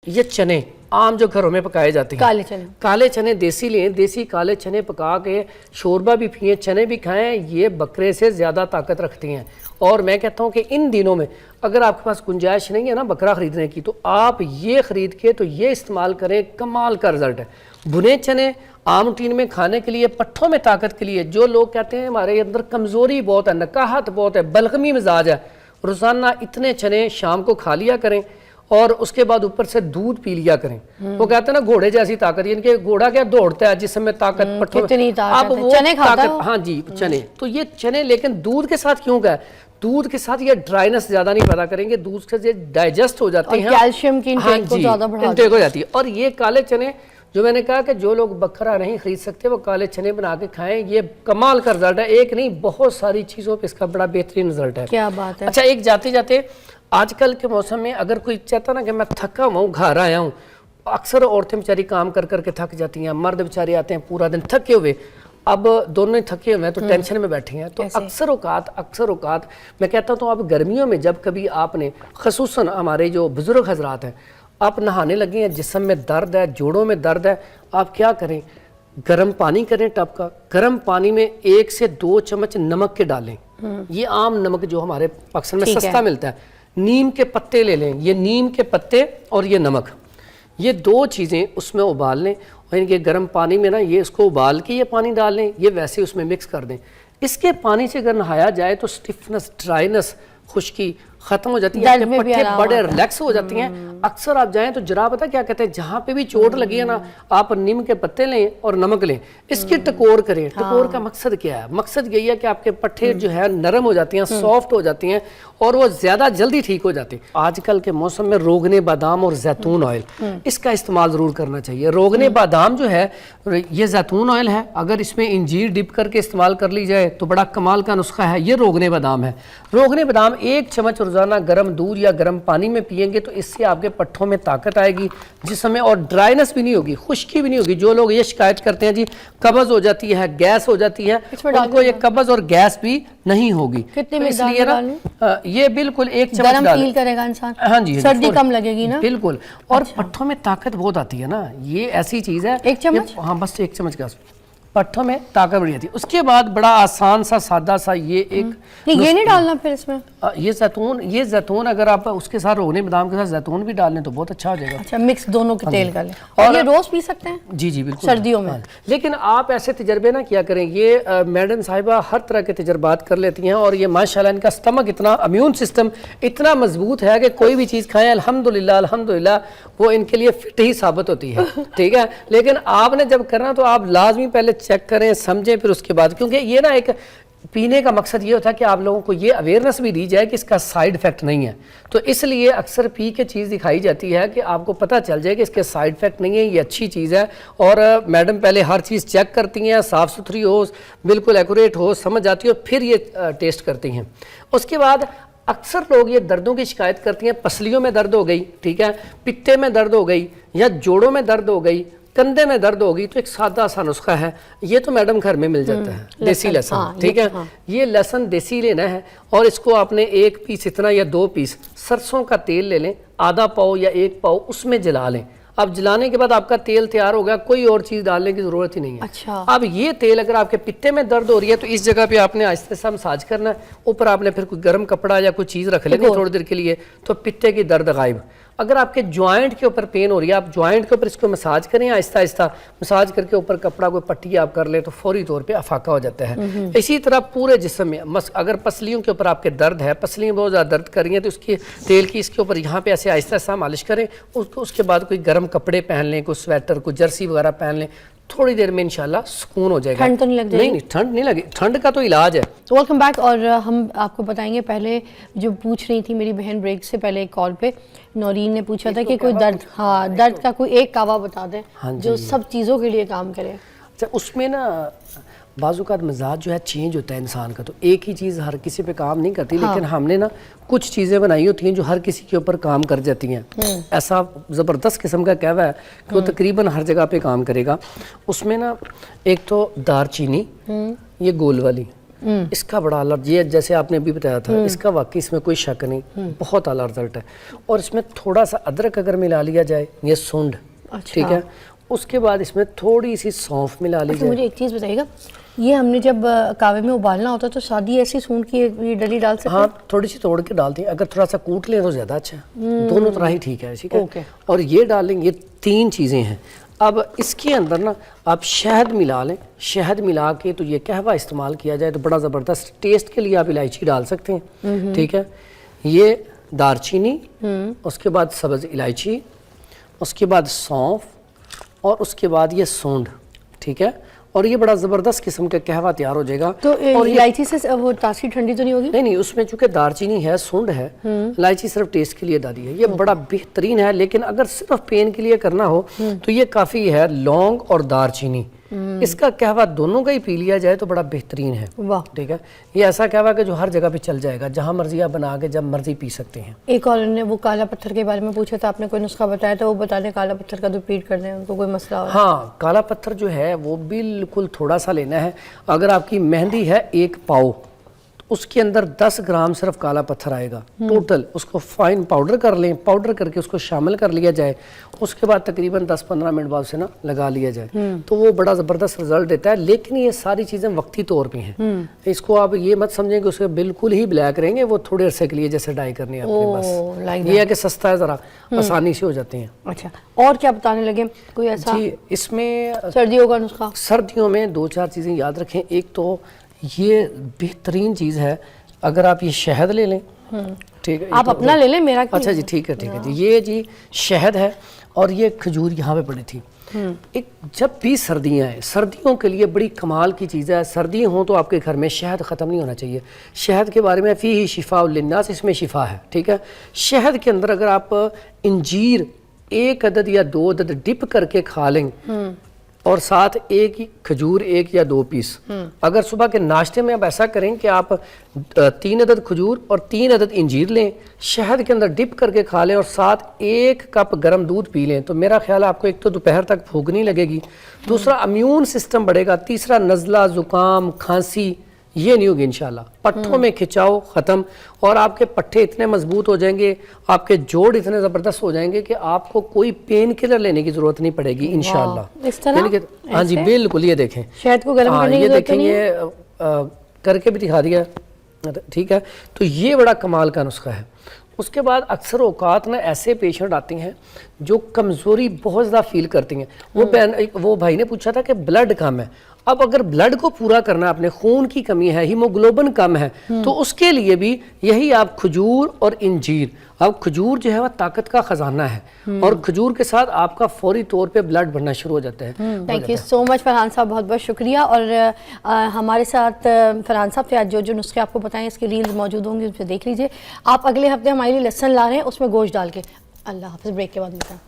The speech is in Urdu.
یہ چنے عام جو گھروں میں پکائے جاتے ہیں، کالے چنے دیسی لیں، دیسی کالے چنے پکا کے شوربہ بھی پئیں، چنے بھی کھائیں، یہ بکرے سے زیادہ طاقت رکھتی ہیں۔ اور میں کہتا ہوں کہ ان دنوں میں اگر آپ کے پاس گنجائش نہیں ہے نا بکرا خریدنے کی، تو آپ یہ خرید کے تو یہ استعمال کریں، کمال کا رزلٹ ہے۔ بھنے چنے عام روٹین میں کھانے کے لیے، پٹھوں میں طاقت کے لیے، جو لوگ کہتے ہیں ہمارے اندر کمزوری بہت ہے، نکاہت بہت ہے، بلغمی مزاج ہے، روزانہ اتنے چنے شام کو کھا لیا کریں اور اس کے بعد اوپر سے دودھ پی لیا کریں۔ وہ کہتے ہیں نا گھوڑے جیسی طاقت، یعنی کہ گھوڑا کیا دوڑتا ہے جس میں طاقت پٹھوں میں، اب وہ طاقت، ہاں جی چنے، تو یہ چنے لیکن دودھ کے ساتھ کیوں گئے؟ دودھ کے ساتھ یہ ڈرائنس زیادہ نہیں پیدا کریں گے، دودھ سے یہ ڈائجسٹ ہو جاتے ہیں، کیلشیم کی انٹیک کو زیادہ بڑھا انٹیک ہو جاتی ہے۔ اور یہ کالے چنے جو میں نے کہا کہ جو لوگ بکرا نہیں خرید سکتے وہ کالے چنے بنا کے کھائیں، یہ کمال کا رزلٹ ہے، ایک نہیں بہت ساری چیزوں پہ اس کا بڑا بہترین رزلٹ ہے۔ کیا بات ہے۔ اچھا ایک جاتے جاتے آج کل کے موسم میں اگر کوئی چاہتا نا کہ میں تھکا ہوں گھر آیا ہوں، اکثر عورتیں بیچاری کام کر کر کے تھک جاتی ہیں، مرد بیچارے آتے ہیں پورا دن تھکے ہوئے، اب دونوں ہی تھکے ہوئے ہیں تو ٹینشن میں بیٹھے ہیں، تو اکثر اوقات میں کہتا ہوں تو اب گرمیوں میں جب کبھی آپ نے خصوصاً ہمارے جو بزرگ حضرات ہیں آپ نہانے لگے ہیں، جسم میں درد ہے، جوڑوں میں درد ہے، آپ کیا کریں؟ گرم پانی کریں ٹب کا، گرم پانی میں 1 سے 2 چمچ نمک کے ڈالیں، یہ عام نمک جو ہمارے پاکستان میں سستا ملتا ہے، نیم کے پتے لے لیں، یہ نیم کے پتے اور یہ نمک، یہ 2 چیزیں اس میں ابال لیں، اور ان کے گرم پانی میں نا یہ اس کو ابال کے یہ پانی ڈال لیں، یہ ویسے اس میں مکس کر دیں، اس کے پانی سے اگر نہایا جائے تو سٹفنس، ڈرائنس، خشکی ختم ہو جاتی ہے، پٹھے بڑے ریلیکس ہو جاتی ہیں۔ اکثر آپ جائیں تو جرا پتہ کیا کہتے ہیں، جہاں پہ بھی چوٹ لگی ہے نا آپ نیم کے پتے لیں اور نمک لیں، اس کی ٹکور کریں۔ ٹکور کا مقصد کیا ہے؟ مقصد یہی ہے کہ آپ کے پٹھے جو ہے نرم ہو جاتی ہیں، سافٹ ہو جاتی ہیں اور وہ زیادہ جلدی ٹھیک ہو جاتے ہیں۔ آج کل کے موسم میں روغن بادام اور زیتون آئل، اس کا استعمال ضرور کرنا چاہیے۔ روغن بادام جو ہے یہ زیتون آئل ہے، اگر اس میں انجیر ڈپ کر کے استعمال کر لی جائے تو بڑا کمال کا نسخہ ہے۔ یہ روغن بادام ہے، روغن بادام 1 چمچ روزانہ گرم دودھ یا گرم پانی میں پئیں گے تو اس سے آپ کے پٹھوں میں طاقت آئے گی، جسم میں، اور ڈرائنس بھی نہیں ہوگی، خشکی بھی نہیں ہوگی۔ جو لوگ یہ شکایت کرتے ہیں جی قبض ہو جاتی ہے، گیس ہو جاتی ہے، ان کو یہ قبض اور گیس بھی نہیں ہوگی۔ اس لیے نا یہ بالکل 1 چمچ گرم فیل کرے گا انسان، ہاں جی سردی کم لگے گی نا، بالکل، اور پٹھوں میں طاقت بہت آتی ہے نا، یہ ایسی چیز ہے 1 چمچ، ہاں بس 1 چمچ کا پٹھوں میں طاقت بڑھی جاتی ہے۔ اس کے بعد بڑا آسان سا سادہ سا یہ ایک، یہ نہیں ڈالنا پھر اس میں، یہ زیتون اگر آپ اس کے ساتھ روغن بادام کے ساتھ زیتون بھی ڈال لیں تو بہت اچھا ہو جائے گا۔ اچھا مکس دونوں کے تیل کا لیں، اور یہ روز پی سکتے ہیں؟ جی جی بالکل سردیوں میں۔ لیکن آپ ایسے تجربے نہ کیا کریں، یہ میڈم صاحبہ ہر طرح کے تجربات کر لیتی ہیں، اور یہ ماشاءاللہ ان کا سٹمک اتنا، امیون سسٹم اتنا مضبوط ہے کہ کوئی بھی چیز کھائیں الحمدللہ وہ ان کے لیے فٹ ہی ثابت ہوتی ہے، ٹھیک ہے۔ لیکن آپ نے جب کرنا تو آپ لازمی پہلے چیک کریں، سمجھیں، پھر اس کے بعد، کیونکہ یہ نا ایک پینے کا مقصد یہ ہوتا ہے کہ آپ لوگوں کو یہ اویئرنس بھی دی جائے کہ اس کا سائیڈ افیکٹ نہیں ہے، تو اس لیے اکثر پی کے چیز دکھائی جاتی ہے کہ آپ کو پتہ چل جائے کہ اس کے سائیڈ افیکٹ نہیں ہے، یہ اچھی چیز ہے۔ اور میڈم پہلے ہر چیز چیک کرتی ہیں، صاف ستھری ہو، بالکل ایکوریٹ ہو، سمجھ جاتی ہو، پھر یہ ٹیسٹ کرتی ہیں۔ اس کے بعد اکثر لوگ یہ دردوں کی شکایت کرتی ہیں، پسلیوں میں درد ہو گئی، ٹھیک ہے، پتے میں درد ہو گئی، یا جوڑوں میں درد ہو گئی، کندھے میں درد ہوگی، تو ایک سادہ سا نسخہ ہے، یہ تو میڈم گھر میں مل جاتا ہے، دیسی لہسن، ٹھیک ہے، یہ لہسن دیسی لینا ہے، اور اس کو آپ نے 1 پیس اتنا یا 2 پیس سرسوں کا تیل لے لیں، آدھا پاؤ یا 1 پاؤ، اس میں جلا لیں۔ اب جلانے کے بعد آپ کا تیل تیار ہو گیا، کوئی اور چیز ڈالنے کی ضرورت ہی نہیں ہے۔ اب یہ تیل اگر آپ کے پتے میں درد ہو رہی ہے تو اس جگہ پہ آپ نے آہستہ سے مساج کرنا ہے، اوپر آپ نے پھر کوئی گرم کپڑا یا کوئی چیز رکھ لینی تھوڑی دیر کے لیے، تو پتے کی درد غائب۔ اگر آپ کے جوائنٹ کے اوپر پین ہو رہی ہے، آپ جوائنٹ کے اوپر اس کو مساج کریں، آہستہ آہستہ مساج کر کے اوپر کپڑا کوئی پٹی آپ کر لیں تو فوری طور پہ افاقہ ہو جاتا ہے۔ اسی طرح پورے جسم میں اگر پسلیوں کے اوپر آپ کے درد ہے، پسلیاں بہت زیادہ درد کر رہی ہیں، تو اس کی تیل کی اس کے اوپر یہاں پہ ایسے آہستہ آہستہ مالش کریں، اس کے بعد کوئی گرم کپڑے پہن لیں، کوئی سویٹر، کوئی جرسی وغیرہ پہن لیں، تھوڑی دیر میں انشاءاللہ سکون ہو جائے گا۔ ٹھنڈ تو نہیں لگ جائے گی؟ نہیں ٹھنڈ نہیں لگے، ٹھنڈ کا تو علاج ہے۔ تو ویلکم بیک، اور ہم آپ کو بتائیں گے، پہلے جو پوچھ رہی تھی میری بہن بریک سے پہلے ایک کال پہ نورین نے پوچھا تھا کہ کوئی درد کا کوئی ایک کعوہ بتا دیں جو سب چیزوں کے لیے کام کرے۔ اچھا اس میں نا بعض اوقات مزاج جو ہے چینج ہوتا ہے انسان کا، تو ایک ہی چیز ہر کسی پہ کام نہیں کرتی، لیکن ہم نے نا کچھ چیزیں بنائی ہوتی ہیں جو ہر کسی کے اوپر کام کر جاتی ہیں۔ ایسا زبردست قسم کا کہوا ہے کہ وہ تقریباً ہر جگہ پہ کام کرے گا۔ اس میں نا ایک تو دار چینی، یہ گول والی، اس کا بڑا الرجی ہے، جیسے آپ نے ابھی بتایا تھا، اس کا واقعی اس میں کوئی شک نہیں، بہت اعلیٰ رزلٹ ہے. اور اس میں تھوڑا سا ادرک اگر ملا لیا جائے، یہ سونڈ، ٹھیک ہے، اس کے بعد اس میں تھوڑی سی سونف ملا لی جائے. مجھے ایک چیز بتائیے گا، یہ ہم نے جب کعوے میں ابالنا ہوتا تو سادی ایسی سونڈ کی یہ ڈلی ڈال سکتے ہیں؟ ہاں تھوڑی سی توڑ کے ڈالتے ہیں، اگر تھوڑا سا کوٹ لیں تو زیادہ اچھا ہے، دونوں طرح ہی ٹھیک ہے. ٹھیک ہے، اور یہ ڈال لیں، یہ 3 چیزیں ہیں. اب اس کے اندر نا آپ شہد ملا لیں، شہد ملا کے تو یہ قہوہ استعمال کیا جائے تو بڑا زبردست ٹیسٹ کے لیے آپ الائچی ڈال سکتے ہیں. ٹھیک ہے، یہ دار چینی، اس کے بعد سبز الائچی، اس کے بعد سونف، اور اس کے بعد یہ سونڈ. ٹھیک ہے، اور یہ بڑا زبردست قسم کا قہوہ تیار ہو جائے گا. تو الائچی سے وہ تاثیر ٹھنڈی تو نہیں ہوگی؟ نہیں، اس میں چونکہ دار چینی ہے، سونڈ ہے، الائچی صرف ٹیسٹ کے لیے ڈالی ہے. یہ بڑا بہترین ہے، لیکن اگر صرف پین کے لیے کرنا ہو تو یہ کافی ہے. لونگ اور دار چینی، اس کا قہوہ دونوں کا ہی پی لیا جائے تو بڑا بہترین ہے. ٹھیک ہے، یہ ایسا قہوہ کہ جو ہر جگہ پہ چل جائے گا، جہاں مرضی آپ بنا کے جب مرضی پی سکتے ہیں. ایک اور نے وہ کالا پتھر کے بارے میں پوچھا تھا، آپ نے کوئی نسخہ بتایا تھا، وہ بتا دیں کالا پتھر کا ریپیٹ کر دیں، ان کو کوئی مسئلہ ہو. ہاں، کالا پتھر جو ہے وہ بالکل تھوڑا سا لینا ہے. اگر آپ کی مہندی ہے 1 پاؤ، اس کے اندر 10 گرام صرف کالا پتھر آئے گا ٹوٹل. اس کو فائن پاؤڈر کر لیں، پاؤڈر کر کے اس کو شامل کر لیا جائے. اس کے بعد تقریباً 10-15 منٹ بعد سے نا لگا لیا جائے تو وہ بڑا زبردست رزلٹ دیتا ہے. لیکن یہ ساری چیزیں وقتی طور پہ ہیں، اس کو آپ یہ مت سمجھیں کہ اسے بالکل ہی بلیک رہیں گے، وہ تھوڑے عرصے کے لیے جیسے ڈائی کرنی ہے آپ کے پاس. یہ ہے کہ سستا ہے، ذرا آسانی سے ہو جاتے ہیں. اچھا، اور کیا بتانے لگے کوئی ایسا؟ جی، اس میں سردیوں کا نسخہ، سردیوں میں 2-4 چیزیں یاد رکھیں. ایک تو یہ بہترین چیز ہے، اگر آپ یہ شہد لے لیں، ٹھیک ہے، آپ اپنا لے لیں، میرا اچھا جی ٹھیک ہے ٹھیک ہے جی. یہ جی شہد ہے اور یہ کھجور یہاں پہ پڑی تھی. جب بھی سردیاں ہیں، سردیوں کے لیے بڑی کمال کی چیز ہے. سردی ہوں تو آپ کے گھر میں شہد ختم نہیں ہونا چاہیے. شہد کے بارے میں فیہ شفاء للناس، اس میں شفا ہے. ٹھیک ہے، شہد کے اندر اگر آپ انجیر 1 عدد یا 2 عدد ڈپ کر کے کھا لیں، اور ساتھ 1 کھجور 1 یا 2 پیس. اگر صبح کے ناشتے میں آپ ایسا کریں کہ آپ 3 عدد کھجور اور 3 عدد انجیر لیں، شہد کے اندر ڈپ کر کے کھا لیں، اور ساتھ 1 کپ گرم دودھ پی لیں، تو میرا خیال ہے آپ کو ایک تو دوپہر تک بھوک نہیں لگے گی، دوسرا امیون سسٹم بڑھے گا، تیسرا نزلہ، زکام، کھانسی یہ نہیں ہوگی انشاءاللہ. پٹھوں میں کھچاؤ ختم، اور آپ کے پٹھے اتنے مضبوط ہو جائیں گے، آپ کے جوڑ اتنے زبردست ہو جائیں گے کہ آپ کو کوئی پین کلر لینے کی ضرورت نہیں پڑے گی انشاءاللہ. اس طرح ہاں جی بالکل. یہ دیکھیں شہد کو گرم کرنے کی یہ ضرورت دیکھیں، نہیں ہے. یہ کر کے بھی دکھا دیا. ٹھیک ہے، تو یہ بڑا کمال کا نسخہ ہے. اس کے بعد اکثر اوقات نا ایسے پیشنٹ آتے ہیں جو کمزوری بہت زیادہ فیل کرتی ہیں. وہ بھائی نے پوچھا تھا کہ بلڈ کم ہے. اب اگر بلڈ کو پورا کرنا ہے، اپنے خون کی کمی ہے، ہیموگلوبن کم ہے، تو اس کے لیے بھی یہی آپ کھجور اور انجیر. اب کھجور جو ہے وہ طاقت کا خزانہ ہے، اور کھجور کے ساتھ آپ کا فوری طور پہ بلڈ بڑھنا شروع ہو جاتا ہے. تھینک یو سو مچ فرحان صاحب، بہت بہت شکریہ. اور ہمارے ساتھ فرحان صاحب سے آج جو نسخے آپ کو بتائیں، اس کی ریلز موجود ہوں گی، ان سے دیکھ لیجئے. آپ اگلے ہفتے ہمارے لیے لہسن لا رہے ہیں، اس میں گوشت ڈال کے. اللہ حافظ، بریک کے بعد ملتے ہیں.